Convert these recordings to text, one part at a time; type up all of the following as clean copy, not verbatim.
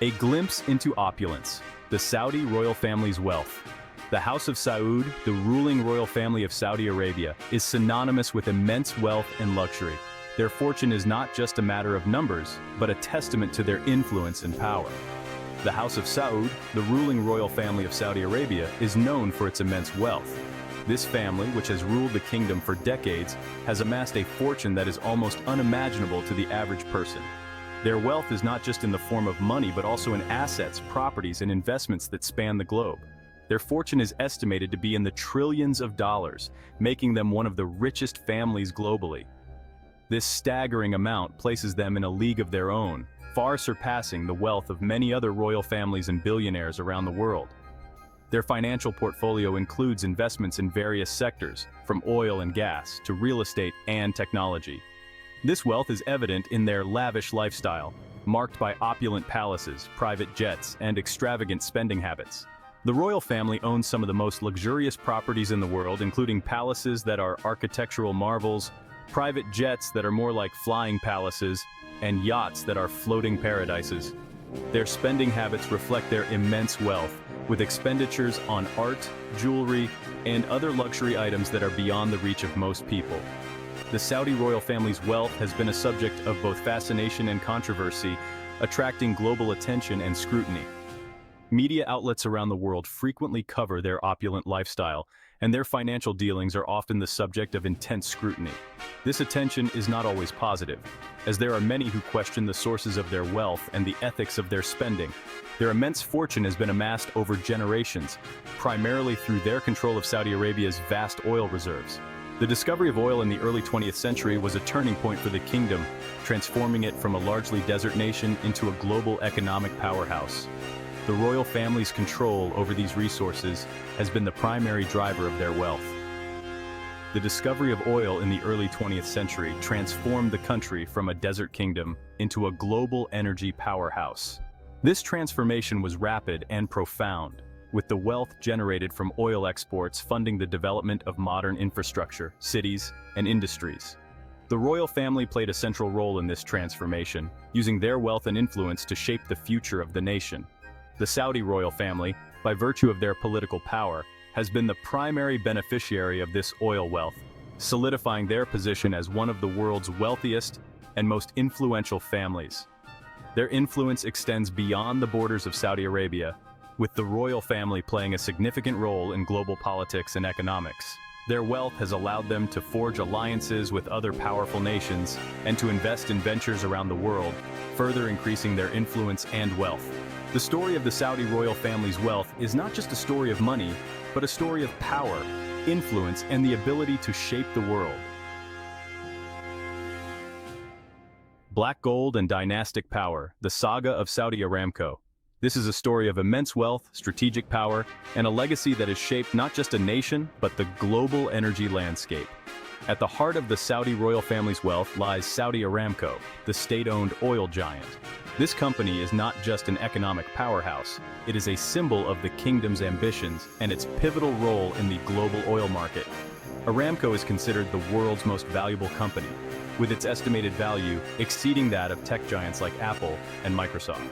A glimpse into opulence, the Saudi royal family's wealth. The House of Saud, the ruling royal family of Saudi Arabia, is synonymous with immense wealth and luxury. Their fortune is not just a matter of numbers, but a testament to their influence and power. The House of Saud, the ruling royal family of Saudi Arabia, is known for its immense wealth. This family, which has ruled the kingdom for decades, has amassed a fortune that is almost unimaginable to the average person. Their wealth is not just in the form of money, but also in assets, properties, and investments that span the globe. Their fortune is estimated to be in the trillions of dollars, making them one of the richest families globally. This staggering amount places them in a league of their own, far surpassing the wealth of many other royal families and billionaires around the world. Their financial portfolio includes investments in various sectors, from oil and gas to real estate and technology. This wealth is evident in their lavish lifestyle, marked by opulent palaces, private jets, and extravagant spending habits. The royal family owns some of the most luxurious properties in the world, including palaces that are architectural marvels, private jets that are more like flying palaces, and yachts that are floating paradises. Their spending habits reflect their immense wealth, with expenditures on art, jewelry, and other luxury items that are beyond the reach of most people. The Saudi royal family's wealth has been a subject of both fascination and controversy, attracting global attention and scrutiny. Media outlets around the world frequently cover their opulent lifestyle, and their financial dealings are often the subject of intense scrutiny. This attention is not always positive, as there are many who question the sources of their wealth and the ethics of their spending. Their immense fortune has been amassed over generations, primarily through their control of Saudi Arabia's vast oil reserves. The discovery of oil in the early 20th century was a turning point for the kingdom, transforming it from a largely desert nation into a global economic powerhouse. The royal family's control over these resources has been the primary driver of their wealth. The discovery of oil in the early 20th century transformed the country from a desert kingdom into a global energy powerhouse. This transformation was rapid and profound, with the wealth generated from oil exports funding the development of modern infrastructure, cities, and industries. The royal family played a central role in this transformation, using their wealth and influence to shape the future of the nation. The Saudi royal family, by virtue of their political power, has been the primary beneficiary of this oil wealth, solidifying their position as one of the world's wealthiest and most influential families. Their influence extends beyond the borders of Saudi Arabia, with the royal family playing a significant role in global politics and economics. Their wealth has allowed them to forge alliances with other powerful nations and to invest in ventures around the world, further increasing their influence and wealth. The story of the Saudi royal family's wealth is not just a story of money, but a story of power, influence, and the ability to shape the world. Black gold and dynastic power, the Saga of Saudi Aramco. This is a story of immense wealth, strategic power, and a legacy that has shaped not just a nation, but the global energy landscape. At the heart of the Saudi royal family's wealth lies Saudi Aramco, the state-owned oil giant. This company is not just an economic powerhouse, it is a symbol of the kingdom's ambitions and its pivotal role in the global oil market. Aramco is considered the world's most valuable company, with its estimated value exceeding that of tech giants like Apple and Microsoft.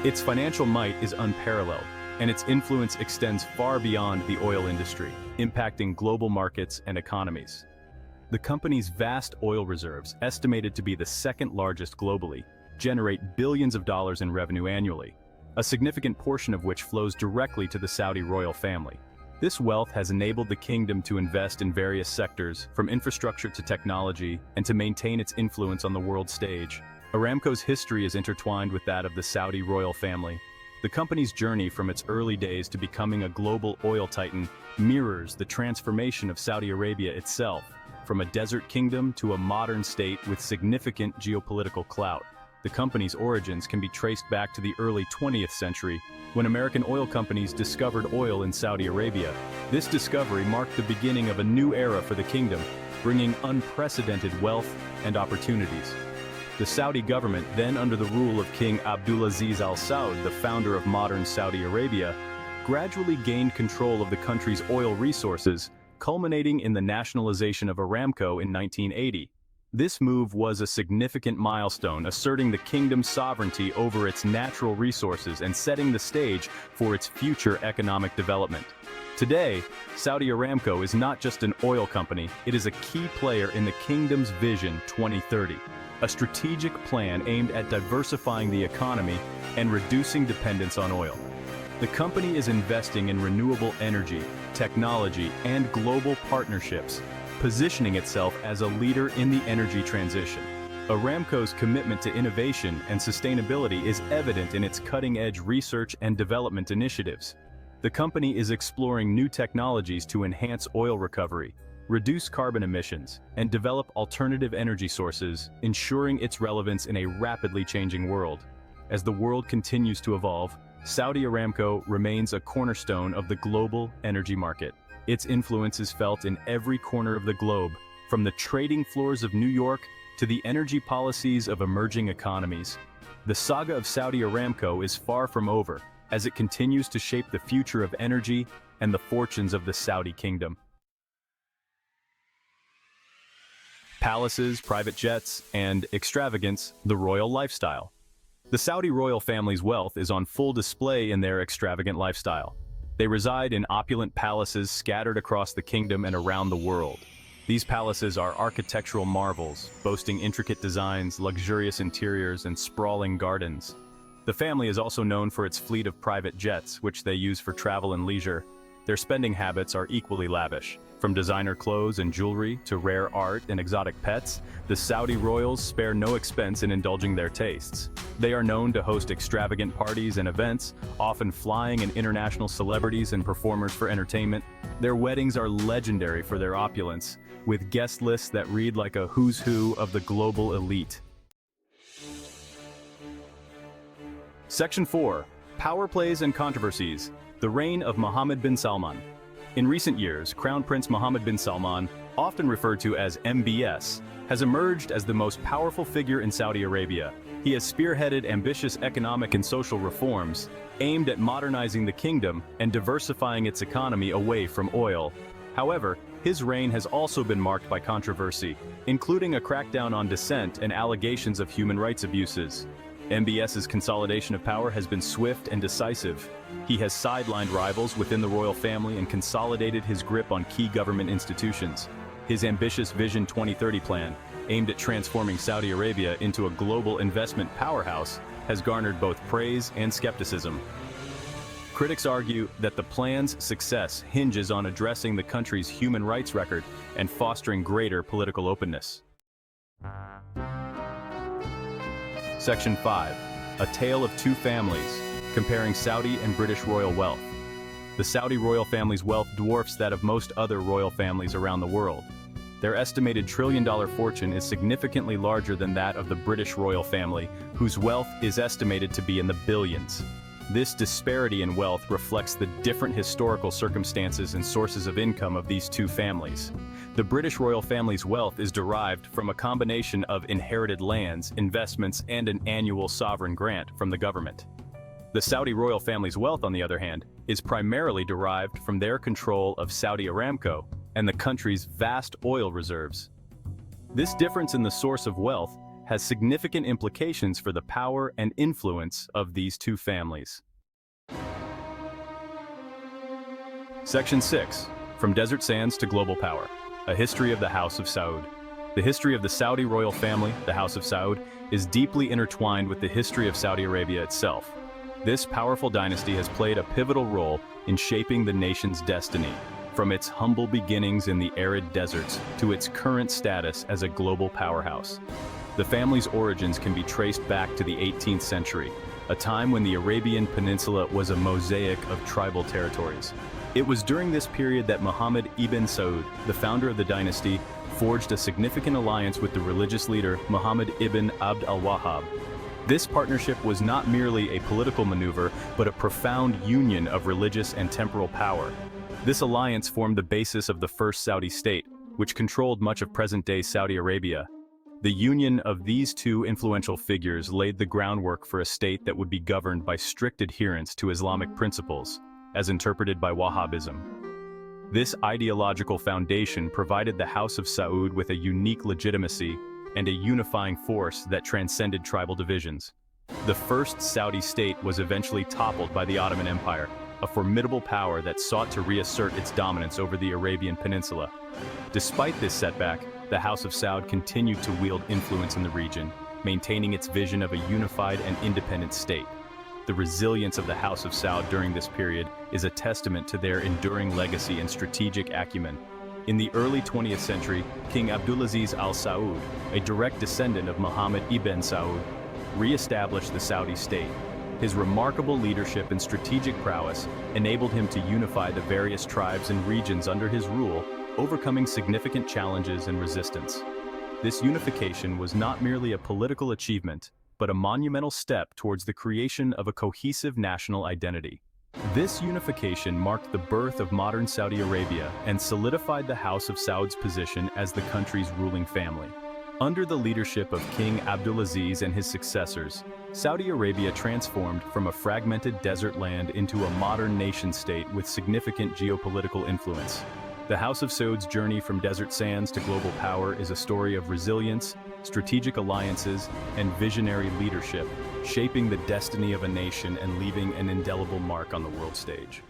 Its financial might is unparalleled, and its influence extends far beyond the oil industry, impacting global markets and economies. The company's vast oil reserves, estimated to be the second largest globally, generate billions of dollars in revenue annually, a significant portion of which flows directly to the Saudi royal family. This wealth has enabled the kingdom to invest in various sectors, from infrastructure to technology, and to maintain its influence on the world stage. Aramco's history is intertwined with that of the Saudi royal family. The company's journey from its early days to becoming a global oil titan mirrors the transformation of Saudi Arabia itself, from a desert kingdom to a modern state with significant geopolitical clout. The company's origins can be traced back to the early 20th century, when American oil companies discovered oil in Saudi Arabia. This discovery marked the beginning of a new era for the kingdom, bringing unprecedented wealth and opportunities. The Saudi government, then under the rule of King Abdulaziz Al Saud, the founder of modern Saudi Arabia, gradually gained control of the country's oil resources, culminating in the nationalization of Aramco in 1980. This move was a significant milestone, asserting the kingdom's sovereignty over its natural resources and setting the stage for its future economic development. Today, Saudi Aramco is not just an oil company, it is a key player in the kingdom's Vision 2030, a strategic plan aimed at diversifying the economy and reducing dependence on oil. The company is investing in renewable energy, technology, and global partnerships, positioning itself as a leader in the energy transition. Aramco's commitment to innovation and sustainability is evident in its cutting-edge research and development initiatives. The company is exploring new technologies to enhance oil recovery, reduce carbon emissions, and develop alternative energy sources, ensuring its relevance in a rapidly changing world. As the world continues to evolve, Saudi Aramco remains a cornerstone of the global energy market. Its influence is felt in every corner of the globe, from the trading floors of New York to the energy policies of emerging economies. The saga of Saudi Aramco is far from over, as it continues to shape the future of energy and the fortunes of the Saudi kingdom. Palaces, private jets, and extravagance, the royal lifestyle. The Saudi royal family's wealth is on full display in their extravagant lifestyle. They reside in opulent palaces scattered across the kingdom and around the world. These palaces are architectural marvels, boasting intricate designs, luxurious interiors, and sprawling gardens. The family is also known for its fleet of private jets, which they use for travel and leisure. Their spending habits are equally lavish. From designer clothes and jewelry to rare art and exotic pets, the Saudi royals spare no expense in indulging their tastes. They are known to host extravagant parties and events, often flying in international celebrities and performers for entertainment. Their weddings are legendary for their opulence, with guest lists that read like a who's who of the global elite. Section 4. Power Plays and Controversies. The Reign of Mohammed bin Salman. In recent years, Crown Prince Mohammed bin Salman, often referred to as MBS, has emerged as the most powerful figure in Saudi Arabia. He has spearheaded ambitious economic and social reforms aimed at modernizing the kingdom and diversifying its economy away from oil. However, his reign has also been marked by controversy, including a crackdown on dissent and allegations of human rights abuses. MBS's consolidation of power has been swift and decisive. He has sidelined rivals within the royal family and consolidated his grip on key government institutions. His ambitious Vision 2030 plan, aimed at transforming Saudi Arabia into a global investment powerhouse, has garnered both praise and skepticism. Critics argue that the plan's success hinges on addressing the country's human rights record and fostering greater political openness. Section 5. A Tale of Two Families, comparing Saudi and British royal wealth. The Saudi royal family's wealth dwarfs that of most other royal families around the world. Their estimated trillion-dollar fortune is significantly larger than that of the British royal family, whose wealth is estimated to be in the billions. This disparity in wealth reflects the different historical circumstances and sources of income of these two families. The British royal family's wealth is derived from a combination of inherited lands, investments, and an annual sovereign grant from the government. The Saudi royal family's wealth, on the other hand, is primarily derived from their control of Saudi Aramco and the country's vast oil reserves. This difference in the source of wealth has significant implications for the power and influence of these two families. Section 6. From Desert Sands to Global Power. A History of the House of Saud. The history of the Saudi royal family, the House of Saud, is deeply intertwined with the history of Saudi Arabia itself. This powerful dynasty has played a pivotal role in shaping the nation's destiny, from its humble beginnings in the arid deserts to its current status as a global powerhouse. The family's origins can be traced back to the 18th century, a time when the Arabian Peninsula was a mosaic of tribal territories. It was during this period that Muhammad ibn Saud, the founder of the dynasty, forged a significant alliance with the religious leader Muhammad ibn Abd al-Wahhab. This partnership was not merely a political maneuver, but a profound union of religious and temporal power. This alliance formed the basis of the first Saudi state, which controlled much of present-day Saudi Arabia. The union of these two influential figures laid the groundwork for a state that would be governed by strict adherence to Islamic principles, as interpreted by Wahhabism. This ideological foundation provided the House of Saud with a unique legitimacy, and a unifying force that transcended tribal divisions. The first Saudi state was eventually toppled by the Ottoman Empire, a formidable power that sought to reassert its dominance over the Arabian Peninsula. Despite this setback, the House of Saud continued to wield influence in the region, maintaining its vision of a unified and independent state. The resilience of the House of Saud during this period is a testament to their enduring legacy and strategic acumen. In the early 20th century, King Abdulaziz Al Saud, a direct descendant of Muhammad ibn Saud, re-established the Saudi state. His remarkable leadership and strategic prowess enabled him to unify the various tribes and regions under his rule, overcoming significant challenges and resistance. This unification was not merely a political achievement, but a monumental step towards the creation of a cohesive national identity. This unification marked the birth of modern Saudi Arabia and solidified the House of Saud's position as the country's ruling family. Under the leadership of King Abdulaziz and his successors, Saudi Arabia transformed from a fragmented desert land into a modern nation-state with significant geopolitical influence. The House of Saud's journey from desert sands to global power is a story of resilience, strategic alliances, and visionary leadership, shaping the destiny of a nation and leaving an indelible mark on the world stage.